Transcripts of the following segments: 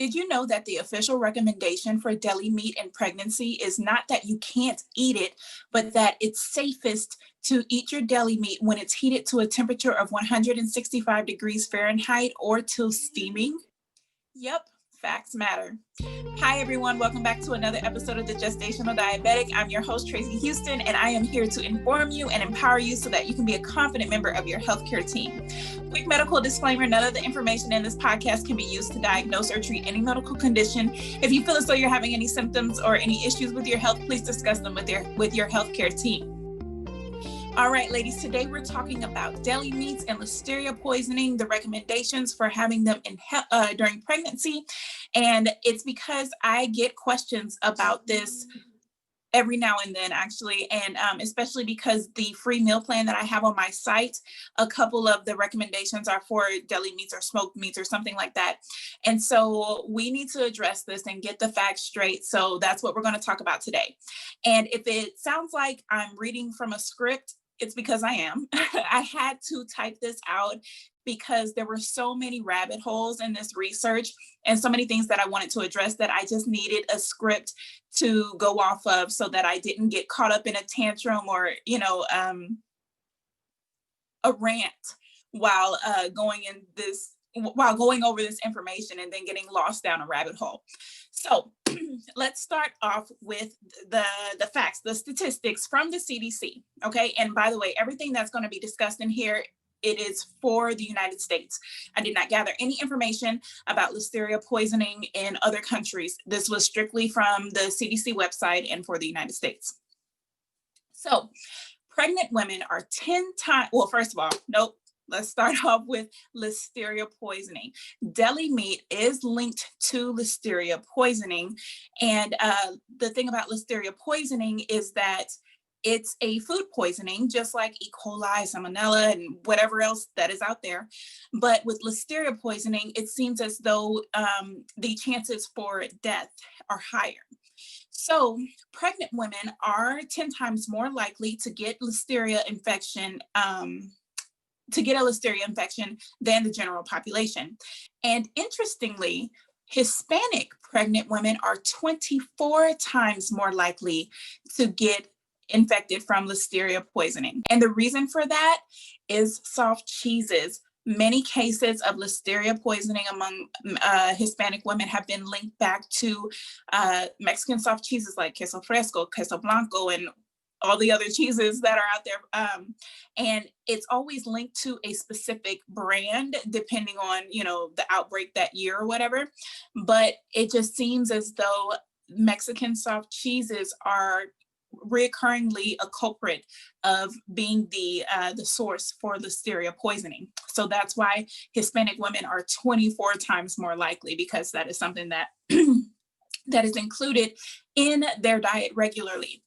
Did you know that the official recommendation for deli meat in pregnancy is not that you can't eat it, but that it's safest to eat your deli meat when it's heated to a temperature of 165 degrees Fahrenheit or till steaming? Yep, facts matter. Hi, everyone. Welcome back to another episode of The Gestational Diabetic. I'm your host, Tracy Houston, and I am here to inform you and empower you so that you can be a confident member of your healthcare team. Quick medical disclaimer, none of the information in this podcast can be used to diagnose or treat any medical condition. If you feel as though you're having any symptoms or any issues with your health, please discuss them with your healthcare team. All right, ladies, today we're talking about deli meats and Listeria poisoning, the recommendations for having them during pregnancy. And it's because I get questions about this every now and then, actually, and especially because the free meal plan that I have on my site, a couple of the recommendations are for deli meats or smoked meats or something like that. And so we need to address this and get the facts straight. So that's what we're going to talk about today. And if it sounds like I'm reading from a script, it's because I am. I had to type this out because there were so many rabbit holes in this research and so many things that I wanted to address that I just needed a script to go off of so that I didn't get caught up in a tantrum or, a rant while going over this information and then getting lost down a rabbit hole. So let's start off with the facts, the statistics from the CDC. Okay. And by the way, everything that's going to be discussed in here, it is for the United States. I did not gather any information about Listeria poisoning in other countries. This was strictly from the CDC website and for the United States. So pregnant women are 10 times, well, first of all, nope. Let's start off with Listeria poisoning. Deli meat is linked to Listeria poisoning. And the thing about Listeria poisoning is that it's a food poisoning, just like E. coli, salmonella, and whatever else that is out there. But with Listeria poisoning, it seems as though the chances for death are higher. So pregnant women are 10 times more likely to get a Listeria infection than the general population. And interestingly, Hispanic pregnant women are 24 times more likely to get infected from Listeria poisoning. And the reason for that is soft cheeses. Many cases of Listeria poisoning among Hispanic women have been linked back to Mexican soft cheeses like queso fresco, queso blanco, and all the other cheeses that are out there. And it's always linked to a specific brand, depending on, the outbreak that year or whatever. But it just seems as though Mexican soft cheeses are reoccurringly a culprit of being the source for Listeria poisoning. So that's why Hispanic women are 24 times more likely, because that is something that that is included in their diet regularly.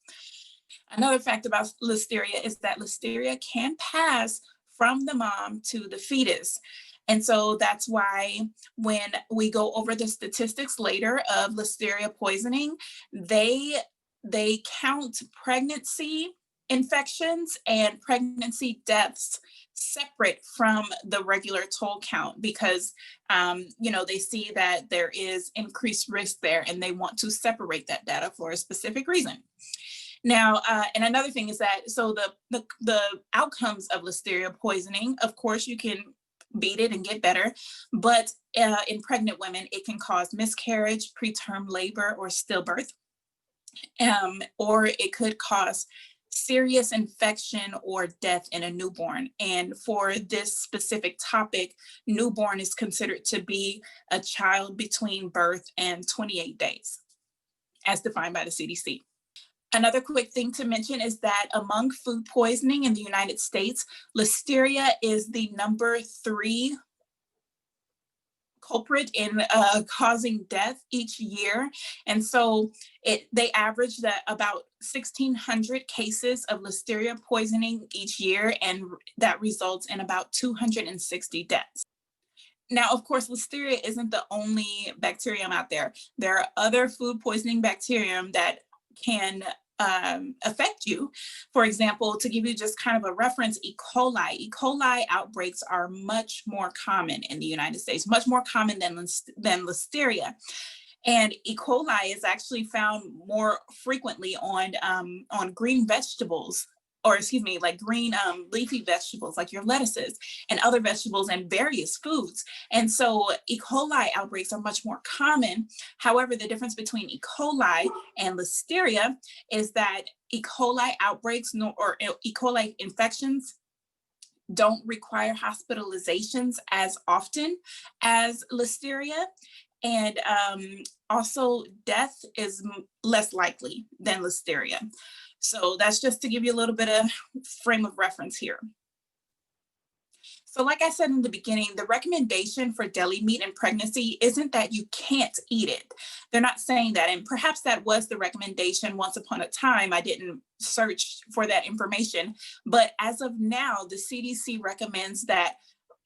Another fact about Listeria is that Listeria can pass from the mom to the fetus. And so that's why when we go over the statistics later of Listeria poisoning, they count pregnancy infections and pregnancy deaths separate from the regular toll count because, they see that there is increased risk there and they want to separate that data for a specific reason. Now, and another thing is that, so the outcomes of Listeria poisoning, of course, you can beat it and get better, but in pregnant women, it can cause miscarriage, preterm labor, or stillbirth, or it could cause serious infection or death in a newborn. And for this specific topic, newborn is considered to be a child between birth and 28 days, as defined by the CDC. Another quick thing to mention is that among food poisoning in the United States, Listeria is the number 3 culprit in causing death each year. And so they average that about 1,600 cases of Listeria poisoning each year, and that results in about 260 deaths. Now, of course, Listeria isn't the only bacterium out there. There are other food poisoning bacterium that can affect you. For example, to give you just kind of a reference, E. coli outbreaks are much more common in the United States, much more common than Listeria. And E. coli is actually found more frequently on green vegetables, or excuse me, like green leafy vegetables, like your lettuces and other vegetables and various foods. And so E. coli outbreaks are much more common. However, the difference between E. coli and Listeria is that E. coli outbreaks or E. coli infections don't require hospitalizations as often as Listeria. And also death is less likely than Listeria. So that's just to give you a little bit of frame of reference here. So like I said in the beginning, the recommendation for deli meat in pregnancy isn't that you can't eat it. They're not saying that. And perhaps that was the recommendation once upon a time. I didn't search for that information. But as of now, the CDC recommends that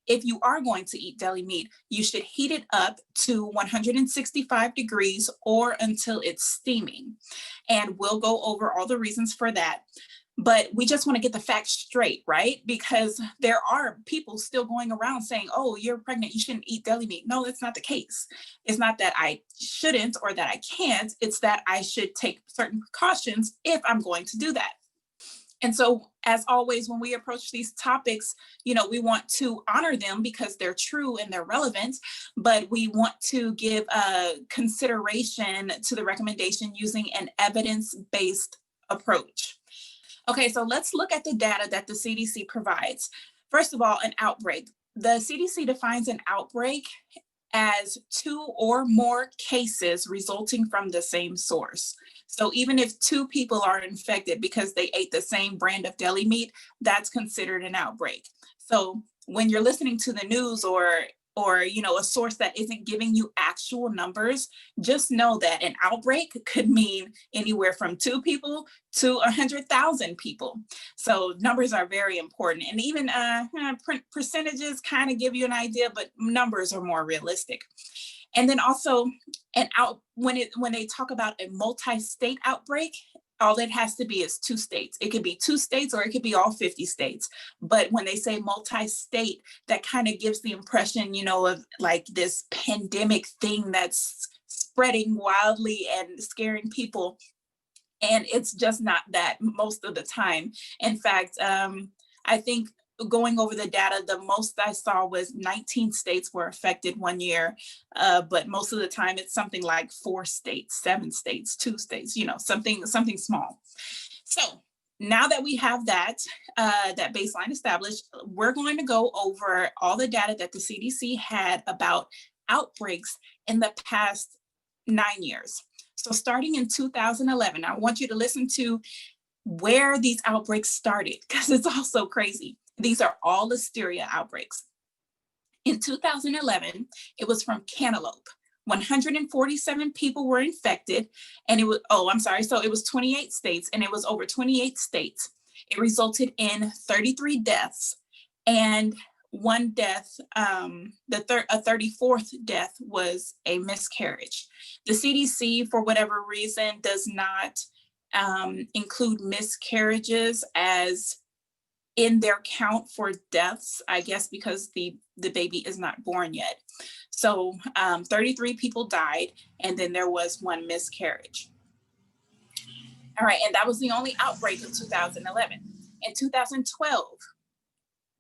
if you are going to eat deli meat, you should heat it up to 165 degrees or until it's steaming. And we'll go over all the reasons for that. But we just want to get the facts straight, right? Because there are people still going around saying, oh, you're pregnant, you shouldn't eat deli meat. No, that's not the case. It's not that I shouldn't or that I can't. It's that I should take certain precautions if I'm going to do that. And so, as always, when we approach these topics, we want to honor them because they're true and they're relevant, but we want to give consideration to the recommendation using an evidence-based approach. Okay, so let's look at the data that the CDC provides. First of all, an outbreak. The CDC defines an outbreak as 2 or more cases resulting from the same source. So even if 2 people are infected because they ate the same brand of deli meat, that's considered an outbreak. So when you're listening to the news or a source that isn't giving you actual numbers, just know that an outbreak could mean anywhere from 2 people to 100,000 people. So numbers are very important, and even percentages kind of give you an idea, but numbers are more realistic. And then also when they talk about a multi-state outbreak, all it has to be is 2 states. It could be 2 states or it could be all 50 states. But when they say multi-state, that kind of gives the impression, of like this pandemic thing that's spreading wildly and scaring people. And it's just not that most of the time. In fact, I think going over the data, the most I saw was 19 states were affected one year, but most of the time it's something like 4 states, 7 states, 2 states, something small. So now that we have that baseline established, we're going to go over all the data that the CDC had about outbreaks in the past 9 years. So starting in 2011, I want you to listen to where these outbreaks started because it's all so crazy. These are all Listeria outbreaks. In 2011, it was from cantaloupe. 147 people were infected, and so it was 28 states, and it was over 28 states. It resulted in 33 deaths, and one death, a 34th death was a miscarriage. The CDC, for whatever reason, does not include miscarriages as in their count for deaths, I guess because the baby is not born yet. So 33 people died, and then there was 1 miscarriage. All right, and that was the only outbreak in 2011. In 2012,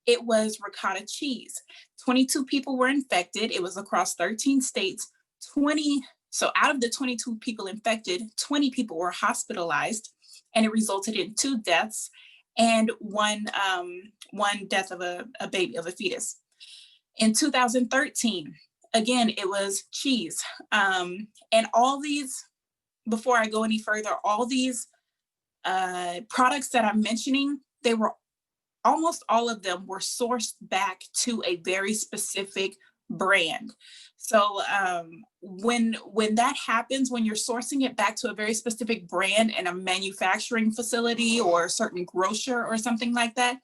it was ricotta cheese. 22 people were infected. It was across 13 states. So out of the 22 people infected, 20 people were hospitalized, and it resulted in 2 deaths and one death of a baby, of a fetus. In 2013, again, it was cheese. And all these, before I go any further, all these products that I'm mentioning, almost all of them were sourced back to a very specific brand. So when that happens, when you're sourcing it back to a very specific brand in a manufacturing facility or a certain grocer or something like that,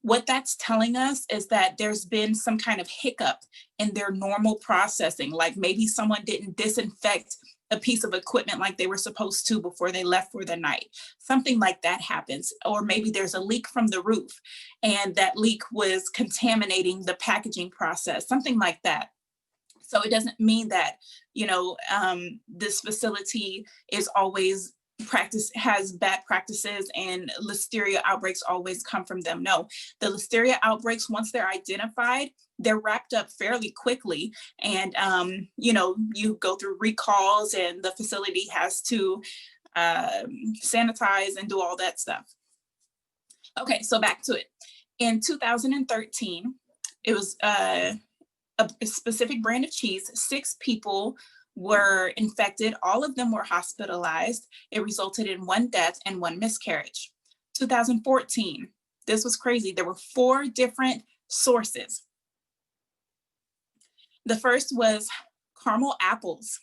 what that's telling us is that there's been some kind of hiccup in their normal processing. Like maybe someone didn't disinfect a piece of equipment like they were supposed to before they left for the night. Something like that happens. Or maybe there's a leak from the roof and that leak was contaminating the packaging process, something like that. So it doesn't mean that, this facility is always has bad practices and Listeria outbreaks always come from them. No, the Listeria outbreaks, once they're identified, they're wrapped up fairly quickly. And, you go through recalls and the facility has to sanitize and do all that stuff. Okay, so back to it. In 2013, it was a specific brand of cheese. 6 people were infected. All of them were hospitalized. It resulted in 1 death and 1 miscarriage. 2014, this was crazy. There were 4 different sources. The first was caramel apples.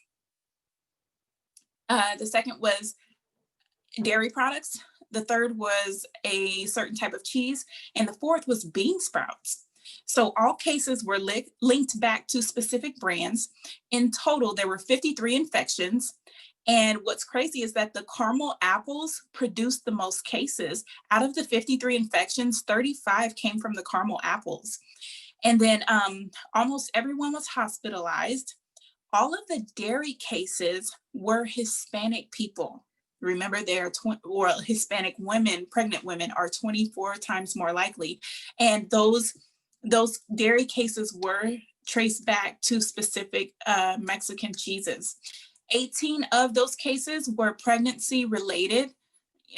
The second was dairy products. The third was a certain type of cheese. And the fourth was bean sprouts. So all cases were linked back to specific brands. In total, there were 53 infections. And what's crazy is that the caramel apples produced the most cases. Out of the 53 infections, 35 came from the caramel apples. And then almost everyone was hospitalized. All of the dairy cases were Hispanic people. Remember, Hispanic women, pregnant women, are 24 times more likely. And those dairy cases were traced back to specific Mexican cheeses. 18 of those cases were pregnancy related.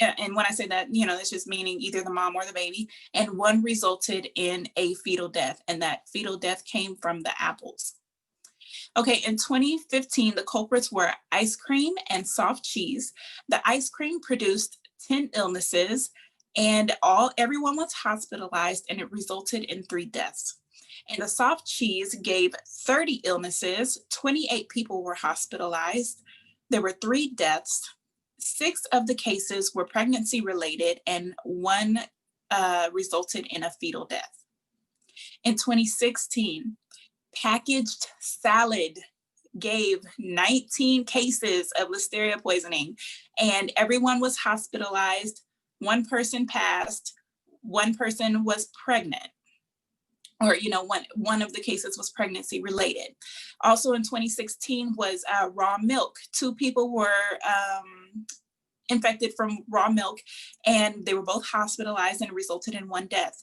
And when I say that, that's just meaning either the mom or the baby. And 1 resulted in a fetal death. And that fetal death came from the apples. Okay, in 2015, the culprits were ice cream and soft cheese. The ice cream produced 10 illnesses and everyone was hospitalized and it resulted in 3 deaths. And the soft cheese gave 30 illnesses, 28 people were hospitalized. There were 3 deaths. 6 of the cases were pregnancy related and 1 resulted in a fetal death. In 2016, packaged salad gave 19 cases of Listeria poisoning and everyone was hospitalized. 1 person passed, 1 person was pregnant, or one of the cases was pregnancy related. Also in 2016 was raw milk. 2 people were infected from raw milk and they were both hospitalized and it resulted in 1 death.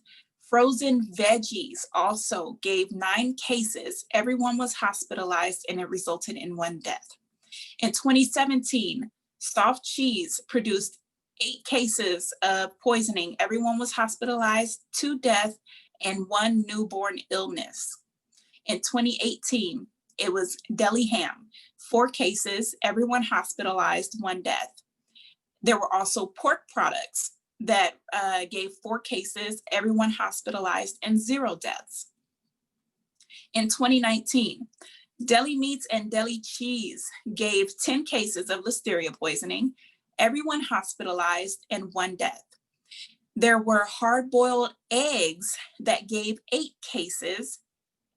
Frozen veggies also gave 9 cases. Everyone was hospitalized and it resulted in 1 death. In 2017, soft cheese produced 8 cases of poisoning. Everyone was hospitalized, 2 deaths, and 1 newborn illness. In 2018, it was deli ham, 4 cases, everyone hospitalized, 1 death. There were also pork products that gave 4 cases, everyone hospitalized, and 0 deaths. In 2019, deli meats and deli cheese gave 10 cases of Listeria poisoning, everyone hospitalized, and 1 death. There were hard-boiled eggs that gave 8 cases,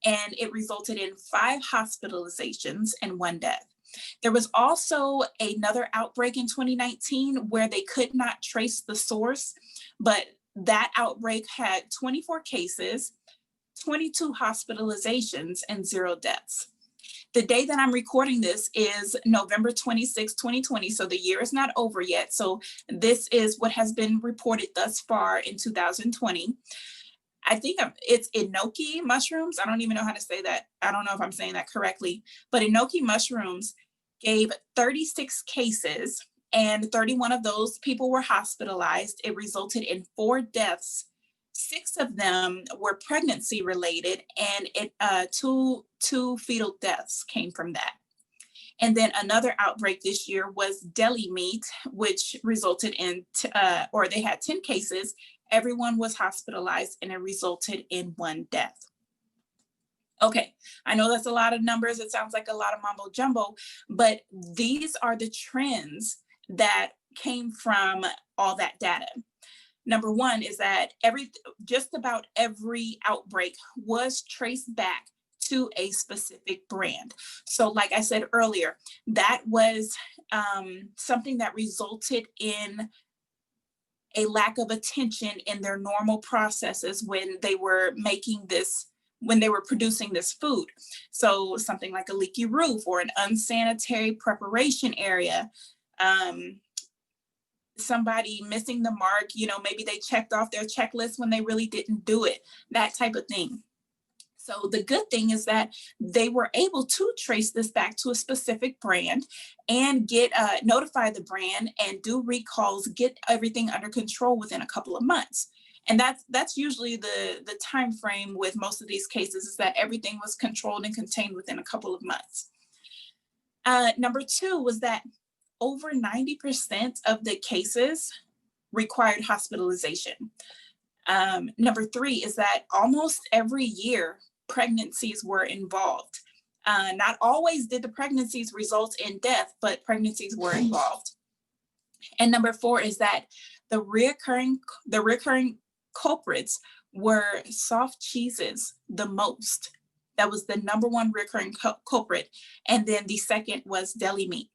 and it resulted in 5 hospitalizations and 1 death. There was also another outbreak in 2019 where they could not trace the source, but that outbreak had 24 cases, 22 hospitalizations, and 0 deaths. The day that I'm recording this is November 26, 2020, so the year is not over yet. So this is what has been reported thus far in 2020. I think it's enoki mushrooms. I don't even know how to say that. I don't know if I'm saying that correctly, but enoki mushrooms gave 36 cases and 31 of those people were hospitalized. It resulted in 4 deaths. 6 of them were pregnancy related and two fetal deaths came from that. And then another outbreak this year was deli meat, which resulted in, they had 10 cases. Everyone was hospitalized and it resulted in 1 death. Okay, I know that's a lot of numbers. It sounds like a lot of mumbo jumbo, but these are the trends that came from all that data. Number 1 is that just about every outbreak was traced back to a specific brand. So like I said earlier, that was something that resulted in a lack of attention in their normal processes when they were producing this food. So something like a leaky roof or an unsanitary preparation area, somebody missing the mark, maybe they checked off their checklist when they really didn't do it, that type of thing. So the good thing is that they were able to trace this back to a specific brand and get notify the brand and do recalls, get everything under control within a couple of months. And that's usually the time frame with most of these cases, is that everything was controlled and contained within a couple of months. Number two was that over 90% of the cases required hospitalization. Number three is that almost every year pregnancies were involved. Not always did the pregnancies result in death, but pregnancies were involved. And number four is that the recurring culprits were soft cheeses the most. That was the number one recurring culprit. And then the second was deli meat.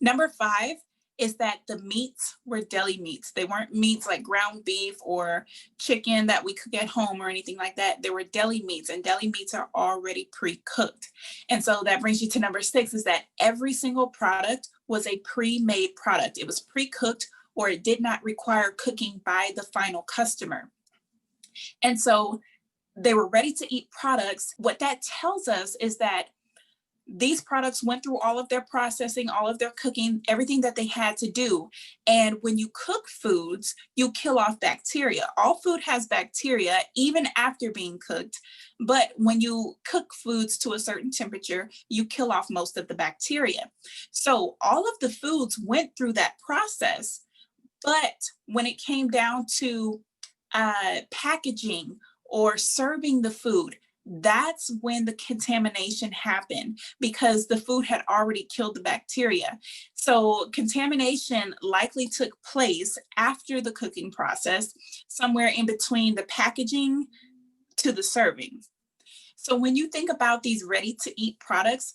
Number five is that the meats were deli meats. They weren't meats like ground beef or chicken that we cook at home or anything like that. They were deli meats, and deli meats are already pre-cooked. And so that brings you to number six, is that every single product was a pre-made product. It was pre-cooked, or it did not require cooking by the final customer. And so they were ready to eat products. What that tells us is that these products went through all of their processing, all of their cooking, everything that they had to do. And when you cook foods, you kill off bacteria. All food has bacteria, even after being cooked. But when you cook foods to a certain temperature, you kill off most of the bacteria. So all of the foods went through that process. But when it came down to packaging or serving the food, that's when the contamination happened, because the food had already killed the bacteria. So contamination likely took place after the cooking process, somewhere in between the packaging to the serving. So when you think about these ready-to-eat products,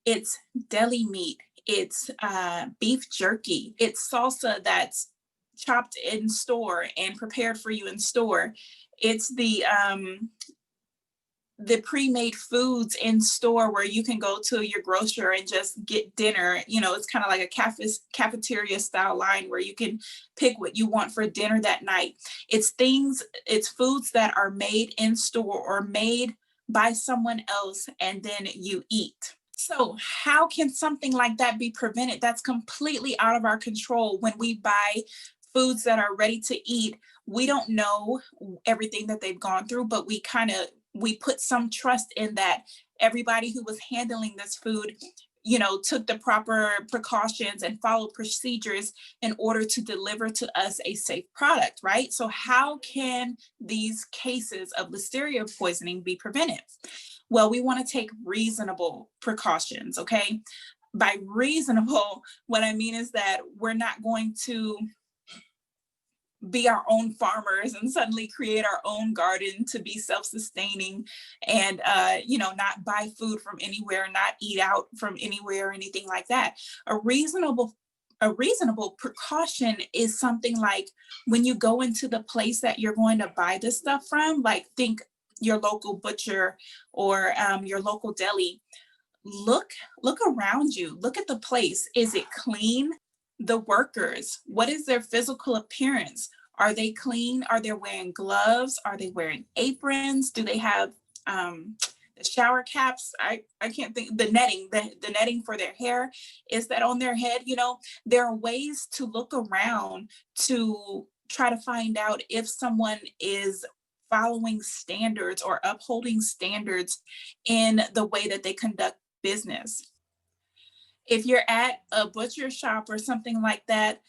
it's deli meat, it's beef jerky, it's salsa that's chopped in store and prepared for you in store. It's the pre-made foods in store where you can go to your grocer and just get dinner. It's kind of like a cafeteria style line where you can pick what you want for dinner that night. It's foods that are made in store or made by someone else, and then you eat. So how can something like that be prevented? That's completely out of our control. When we buy foods that are ready to eat, we don't know everything that they've gone through, but we put some trust in that everybody who was handling this food, took the proper precautions and followed procedures in order to deliver to us a safe product, right? So how can these cases of Listeria poisoning be prevented? Well, we want to take reasonable precautions, okay? By reasonable, what I mean is that we're not going to be our own farmers and suddenly create our own garden to be self-sustaining and not buy food from anywhere, not eat out from anywhere or anything like that. A reasonable precaution is something like, when you go into the place that you're going to buy this stuff from, like think your local butcher or your local deli, look around you, look at the place. Is it clean? The workers, what is their physical appearance? Are they clean? Are they wearing gloves? Are they wearing aprons? Do they have the shower caps? I can't think, the netting for their hair, is that on their head? There are ways to look around to try to find out if someone is following standards or upholding standards in the way that they conduct business. If you're at a butcher shop or something like that,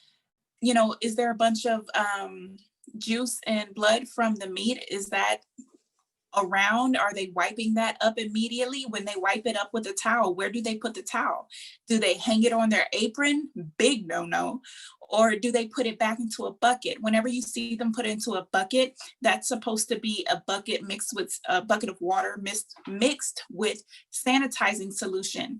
is there a bunch of juice and blood from the meat? Is that around? Are they wiping that up immediately? When they wipe it up with a towel, where do they put the towel? Do they hang it on their apron? Big no no. Or do they put it back into a bucket? Whenever you see them put it into a bucket, that's supposed to be a bucket mixed with a bucket of water mixed with sanitizing solution.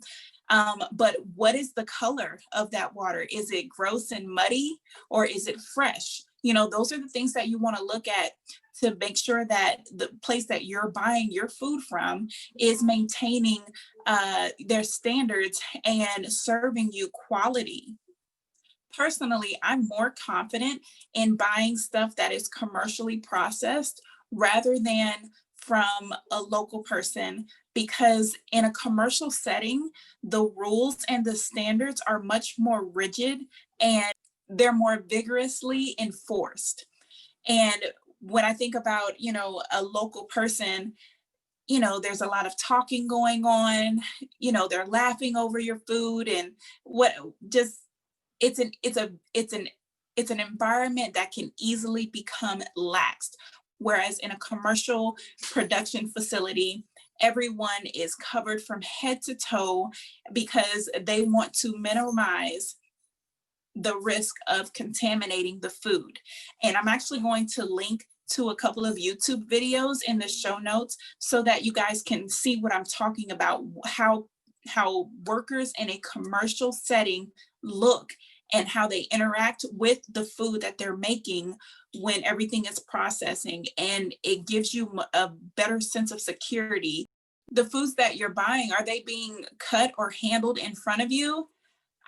But what is the color of that water? Is it gross and muddy, or is it fresh? Those are the things that you want to look at to make sure that the place that you're buying your food from is maintaining their standards and serving you quality. Personally, I'm more confident in buying stuff that is commercially processed rather than from a local person, because in a commercial setting, the rules and the standards are much more rigid and they're more vigorously enforced. And when I think about, a local person, there's a lot of talking going on, they're laughing over your food and what just it's an environment that can easily become laxed. Whereas in a commercial production facility, everyone is covered from head to toe because they want to minimize the risk of contaminating the food. And I'm actually going to link to a couple of YouTube videos in the show notes so that you guys can see what I'm talking about, how workers in a commercial setting look and how they interact with the food that they're making when everything is processing. And it gives you a better sense of security. The foods that you're buying, are they being cut or handled in front of you?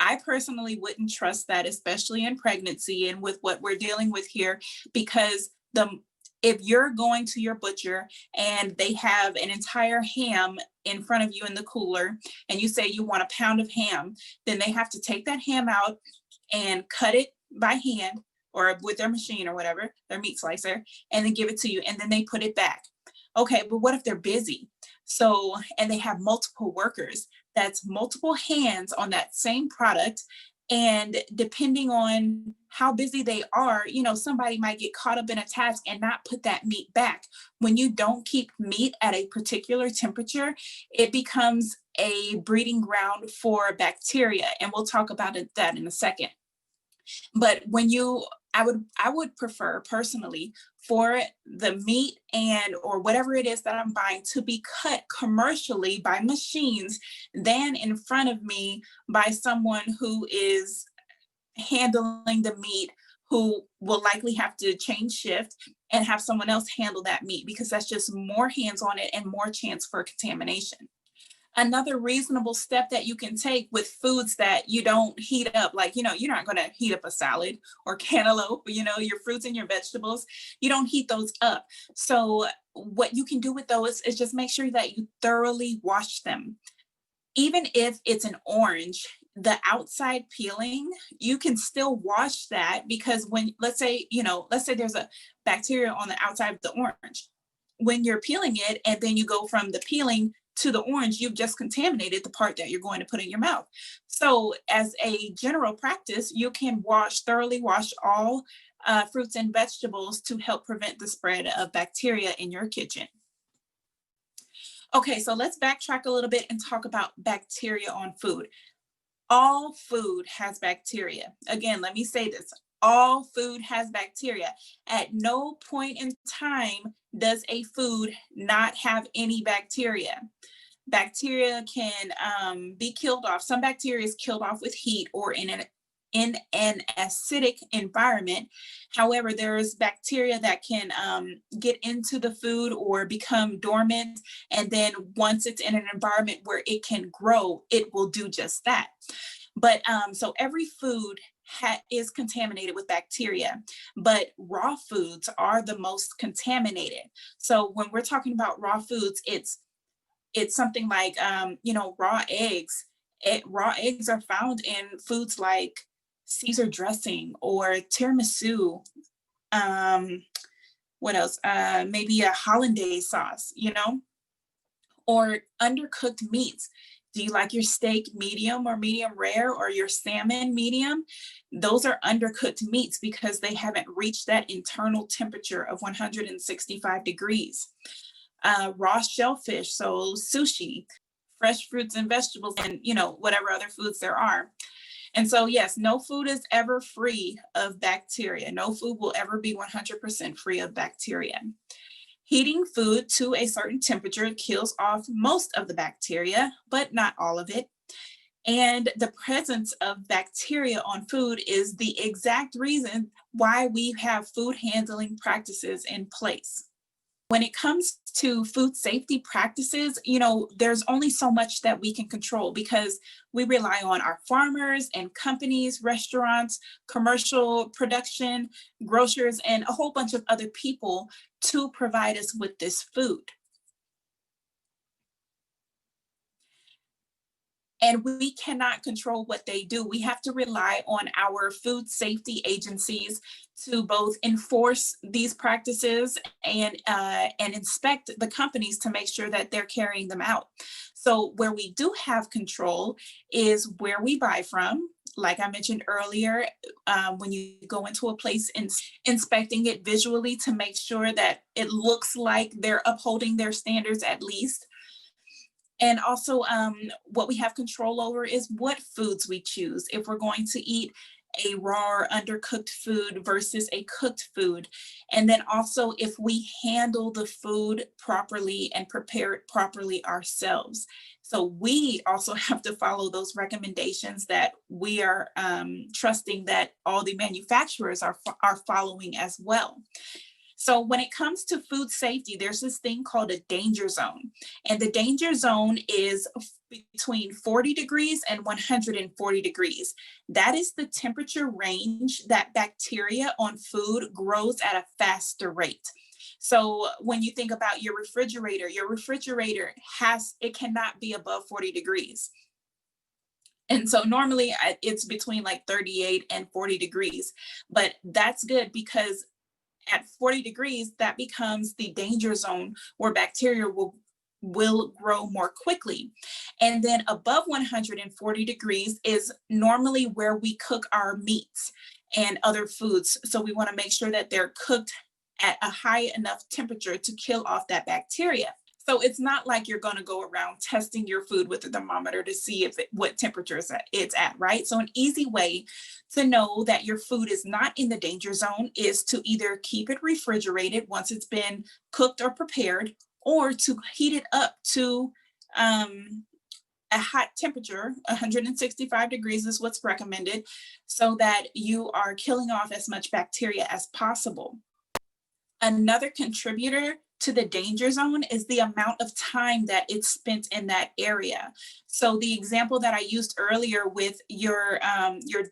I personally wouldn't trust that, especially in pregnancy and with what we're dealing with here, because if you're going to your butcher and they have an entire ham in front of you in the cooler and you say you want a pound of ham, then they have to take that ham out and cut it by hand or with their machine or whatever, their meat slicer, and then give it to you, and then they put it back. Okay, but what if they're busy? So, and they have multiple workers, that's multiple hands on that same product. And depending on how busy they are, somebody might get caught up in a task and not put that meat back. When you don't keep meat at a particular temperature, it becomes a breeding ground for bacteria. And we'll talk about that in a second. But I would prefer personally for the meat or whatever it is that I'm buying to be cut commercially by machines than in front of me by someone who is handling the meat, who will likely have to change shift and have someone else handle that meat, because that's just more hands on it and more chance for contamination. Another reasonable step that you can take with foods that you don't heat up, like, you're not going to heat up a salad or cantaloupe, your fruits and your vegetables, you don't heat those up. So what you can do with those is just make sure that you thoroughly wash them. Even if it's an orange, the outside peeling, you can still wash that, because let's say there's a bacteria on the outside of the orange. When you're peeling it and then you go from the peeling to the orange, you've just contaminated the part that you're going to put in your mouth. So as a general practice, you can thoroughly wash all fruits and vegetables to help prevent the spread of bacteria in your kitchen. Okay, so let's backtrack a little bit and talk about bacteria on food. All food has bacteria. Again, let me say this. All food has bacteria. At no point in time does a food not have any bacteria. Bacteria can be killed off. Some bacteria is killed off with heat or in an acidic environment. However, there's bacteria that can get into the food or become dormant. And then once it's in an environment where it can grow, it will do just that. But so every food is contaminated with bacteria, but raw foods are the most contaminated. So when we're talking about raw foods, it's something like, raw eggs. Raw eggs are found in foods like Caesar dressing or tiramisu. What else? Maybe a hollandaise sauce, or undercooked meats. Do you like your steak medium or medium rare, or your salmon medium? Those are undercooked meats because they haven't reached that internal temperature of 165 degrees. raw shellfish, so sushi, fresh fruits and vegetables, and whatever other foods there are. And so, yes, no food is ever free of bacteria. No food will ever be 100% free of bacteria. Heating food to a certain temperature kills off most of the bacteria, but not all of it. And the presence of bacteria on food is the exact reason why we have food handling practices in place. When it comes to food safety practices, there's only so much that we can control because we rely on our farmers and companies, restaurants, commercial production, grocers, and a whole bunch of other people to provide us with this food. And we cannot control what they do. We have to rely on our food safety agencies to both enforce these practices and inspect the companies to make sure that they're carrying them out. So where we do have control is where we buy from. Like I mentioned earlier, when you go into a place and inspecting it visually to make sure that it looks like they're upholding their standards at least. And also what we have control over is what foods we choose. If we're going to eat a raw or undercooked food versus a cooked food. And then also if we handle the food properly and prepare it properly ourselves. So we also have to follow those recommendations that we are trusting that all the manufacturers are following as well. So when it comes to food safety, there's this thing called a danger zone. And the danger zone is between 40 degrees and 140 degrees. That is the temperature range that bacteria on food grows at a faster rate. So when you think about your refrigerator it cannot be above 40 degrees. And so normally it's between like 38 and 40 degrees, but that's good because at 40 degrees, that becomes the danger zone where bacteria will grow more quickly. And then above 140 degrees is normally where we cook our meats and other foods. So we want to make sure that they're cooked at a high enough temperature to kill off that bacteria. So it's not like you're going to go around testing your food with a thermometer to see what temperature it's at, right? So an easy way to know that your food is not in the danger zone is to either keep it refrigerated once it's been cooked or prepared, or to heat it up to a hot temperature. 165 degrees is what's recommended, so that you are killing off as much bacteria as possible. Another contributor to the danger zone is the amount of time that it's spent in that area. So the example that I used earlier with your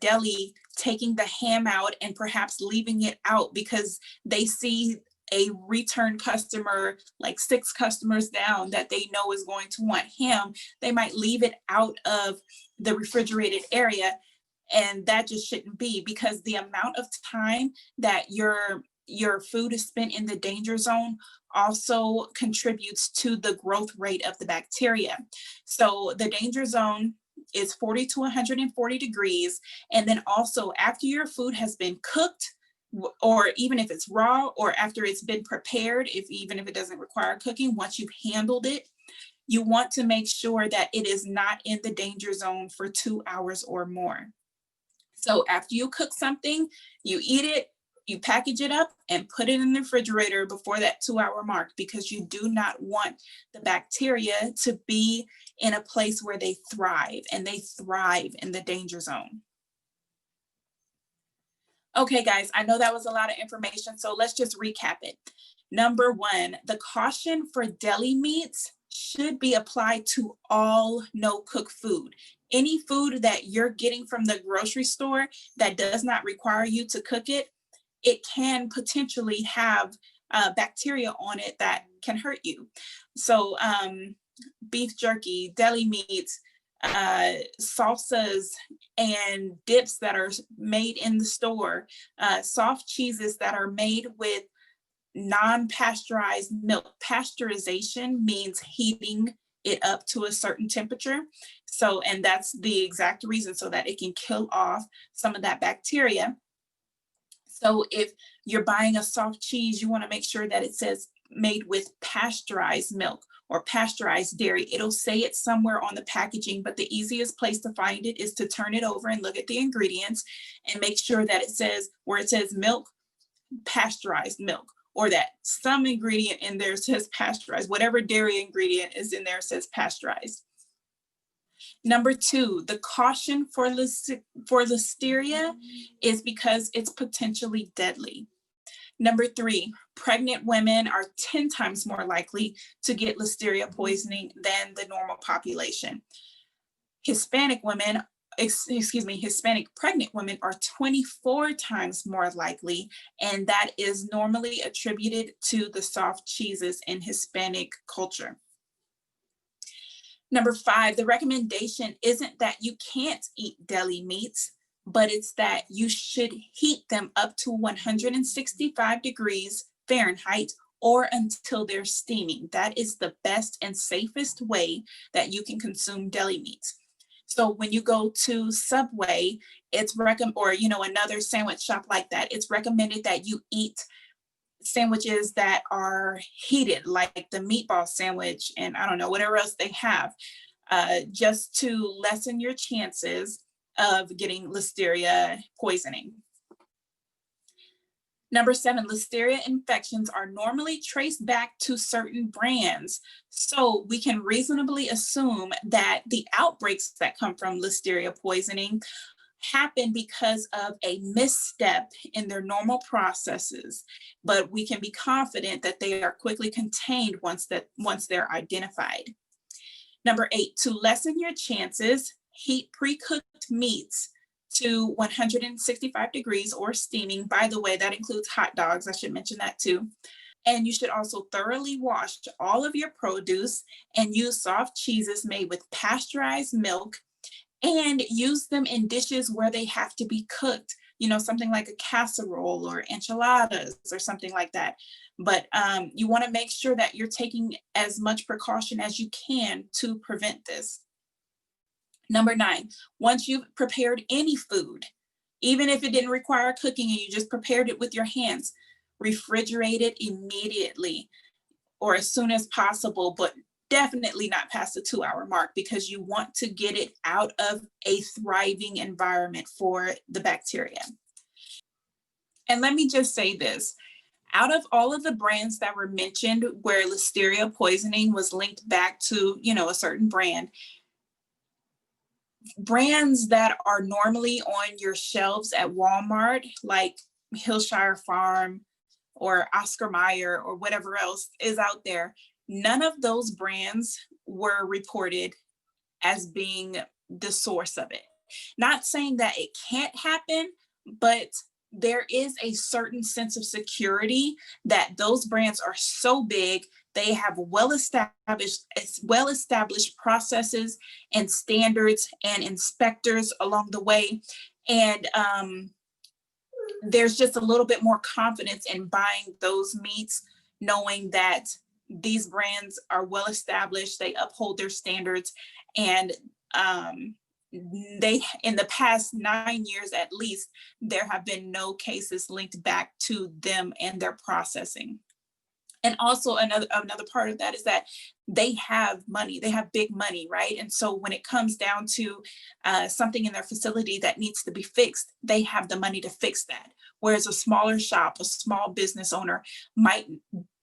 deli taking the ham out and perhaps leaving it out because they see a return customer, like 6 customers down, that they know is going to want ham, they might leave it out of the refrigerated area. And that just shouldn't be, because the amount of time that your food is spent in the danger zone also contributes to the growth rate of the bacteria. So the danger zone is 40 to 140 degrees. And then also after your food has been cooked, or even if it's raw, or after it's been prepared, even if it doesn't require cooking, once you've handled it, you want to make sure that it is not in the danger zone for 2 hours or more. So after you cook something, you eat it, you package it up and put it in the refrigerator before that 2-hour mark, because you do not want the bacteria to be in a place where they thrive, and they thrive in the danger zone. Okay, guys, I know that was a lot of information, so let's just recap it. Number 1, the caution for deli meats should be applied to all no-cook food. Any food that you're getting from the grocery store that does not require you to cook it, it can potentially have bacteria on it that can hurt you. So beef jerky, deli meats, salsas and dips that are made in the store, soft cheeses that are made with non-pasteurized milk. Pasteurization means heating it up to a certain temperature. So, and that's the exact reason, so that it can kill off some of that bacteria. So if you're buying a soft cheese, you want to make sure that it says made with pasteurized milk or pasteurized dairy. It'll say it somewhere on the packaging, but the easiest place to find it is to turn it over and look at the ingredients and make sure that it says, where it says milk, pasteurized milk, or that some ingredient in there says pasteurized. Whatever dairy ingredient is in there says pasteurized. Number 2, the caution for Listeria is because it's potentially deadly. Number 3, pregnant women are 10 times more likely to get Listeria poisoning than the normal population. Hispanic pregnant women are 24 times more likely, and that is normally attributed to the soft cheeses in Hispanic culture. Number 5, the recommendation isn't that you can't eat deli meats, but it's that you should heat them up to 165 degrees Fahrenheit or until they're steaming. That is the best and safest way that you can consume deli meats. So when you go to Subway, it's or another sandwich shop like that, it's recommended that you eat sandwiches that are heated, like the meatball sandwich and I don't know, whatever else they have, just to lessen your chances of getting Listeria poisoning. Number 7, Listeria infections are normally traced back to certain brands. So we can reasonably assume that the outbreaks that come from Listeria poisoning happen because of a misstep in their normal processes, but we can be confident that they are quickly contained once they're identified. Number 8, to lessen your chances, heat pre-cooked meats to 165 degrees or steaming. By the way, that includes hot dogs. I should mention that too. And you should also thoroughly wash all of your produce and use soft cheeses made with pasteurized milk, and use them in dishes where they have to be cooked, something like a casserole or enchiladas or something like that. But you want to make sure that you're taking as much precaution as you can to prevent this. Number 9, once you've prepared any food, even if it didn't require cooking and you just prepared it with your hands, refrigerate it immediately or as soon as possible, but definitely not past the 2-hour mark, because you want to get it out of a thriving environment for the bacteria. And let me just say this, out of all of the brands that were mentioned where Listeria poisoning was linked back to, a certain brand, brands that are normally on your shelves at Walmart, like Hillshire Farm or Oscar Mayer or whatever else is out there, none of those brands were reported as being the source of it. Not saying that it can't happen, but there is a certain sense of security that those brands are so big, they have well-established processes and standards and inspectors along the way. And there's just a little bit more confidence in buying those meats, knowing that these brands are well established, they uphold their standards, and they, in the past 9 years at least, there have been no cases linked back to them and their processing. And also another part of that is that they have money, they have big money, right? And so when it comes down to something in their facility that needs to be fixed, they have the money to fix that. Whereas a smaller shop, a small business owner might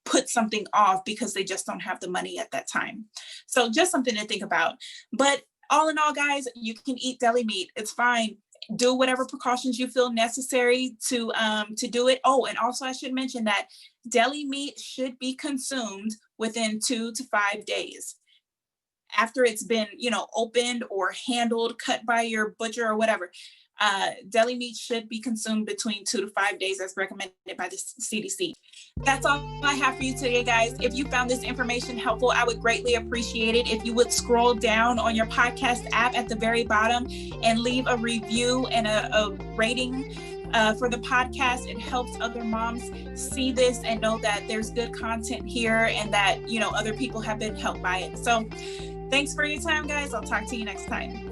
put something off because they just don't have the money at that time. So just something to think about. But all in all, guys, you can eat deli meat. It's fine. Do whatever precautions you feel necessary to do it. Oh, and also I should mention that deli meat should be consumed within 2 to 5 days. After it's been, opened or handled, cut by your butcher or whatever. Deli meat should be consumed between 2 to 5 days as recommended by the CDC. That's all I have for you today, guys. If you found this information helpful, I would greatly appreciate it if you would scroll down on your podcast app at the very bottom and leave a review and a rating for the podcast. It helps other moms see this and know that there's good content here and that, other people have been helped by it. So thanks for your time, guys. I'll talk to you next time.